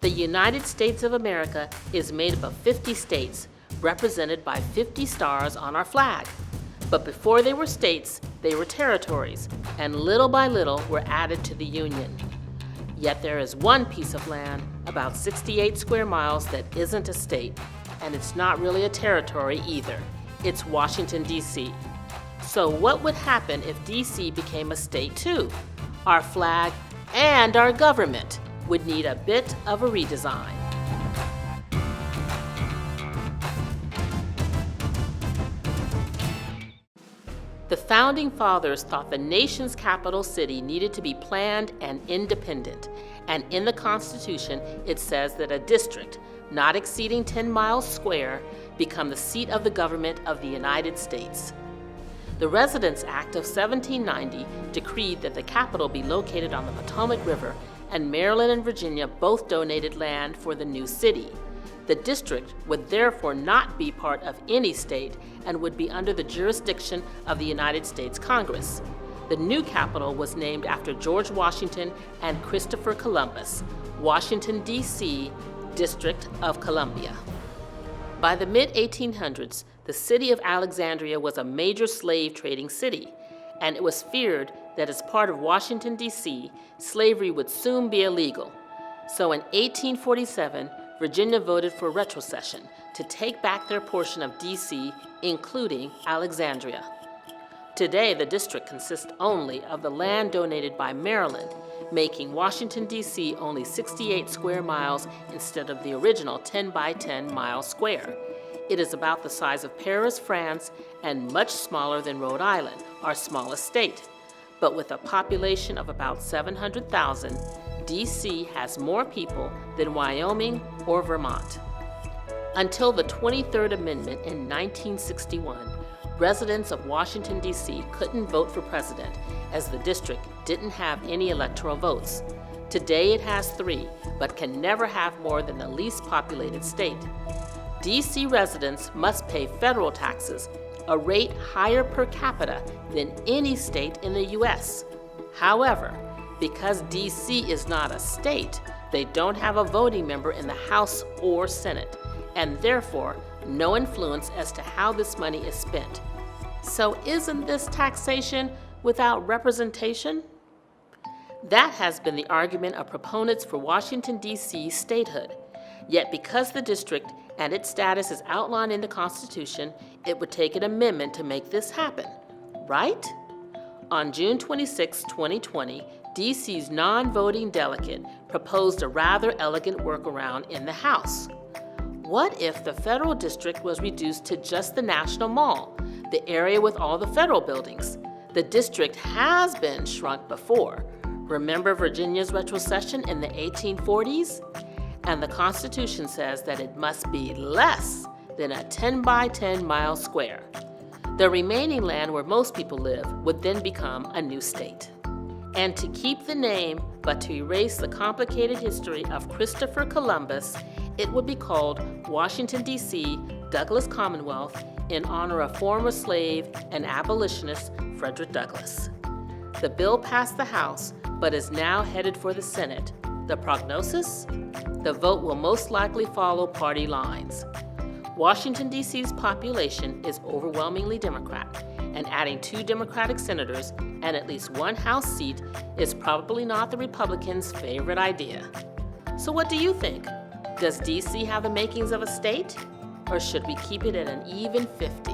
The United States of America is made up of 50 states, represented by 50 stars on our flag. But before they were states, they were territories, and little by little were added to the Union. Yet there is one piece of land, about 68 square miles, that isn't a state, and it's not really a territory either. It's Washington, D.C. So what would happen if D.C. became a state too? Our flag and our government would need a bit of a redesign. The Founding Fathers thought the nation's capital city needed to be planned and independent, and in the Constitution it says that a district, not exceeding 10 miles square, become the seat of the government of the United States. The Residence Act of 1790 decreed that the capital be located on the Potomac River, and Maryland and Virginia both donated land for the new city. The district would therefore not be part of any state and would be under the jurisdiction of the United States Congress. The new capital was named after George Washington and Christopher Columbus, Washington, D.C., District of Columbia. By the mid-1800s, the city of Alexandria was a major slave trading city, and it was feared that as part of Washington, D.C., slavery would soon be illegal. So in 1847, Virginia voted for retrocession to take back their portion of D.C., including Alexandria. Today, the district consists only of the land donated by Maryland, making Washington, D.C. only 68 square miles instead of the original 10 by 10 mile square. It is about the size of Paris, France, and much smaller than Rhode Island, our smallest state. But with a population of about 700,000, D.C. has more people than Wyoming or Vermont. Until the 23rd Amendment in 1961, residents of Washington, D.C. couldn't vote for president, as the district didn't have any electoral votes. Today it has 3, but can never have more than the least populated state. D.C. residents must pay federal taxes, a rate higher per capita than any state in the U.S. However, because D.C. is not a state, they don't have a voting member in the House or Senate, and therefore no influence as to how this money is spent. So isn't this taxation without representation? That has been the argument of proponents for Washington, D.C. statehood. Yet because the district and its status is outlined in the Constitution, it would take an amendment to make this happen, right? On June 26, 2020, D.C.'s non-voting delegate proposed a rather elegant workaround in the House. What if the federal district was reduced to just the National Mall, the area with all the federal buildings? The district has been shrunk before. Remember Virginia's retrocession in the 1840s? And the Constitution says that it must be less than a 10 by 10 mile square. The remaining land where most people live would then become a new state. And to keep the name, but to erase the complicated history of Christopher Columbus, it would be called Washington, D.C. Douglas Commonwealth in honor of former slave and abolitionist Frederick Douglass. The bill passed the House, but is now headed for the Senate. The prognosis? The vote will most likely follow party lines. Washington, D.C.'s population is overwhelmingly Democrat, and adding 2 Democratic senators and at least 1 House seat is probably not the Republicans' favorite idea. So what do you think? Does D.C. have the makings of a state? Or should we keep it at an even 50?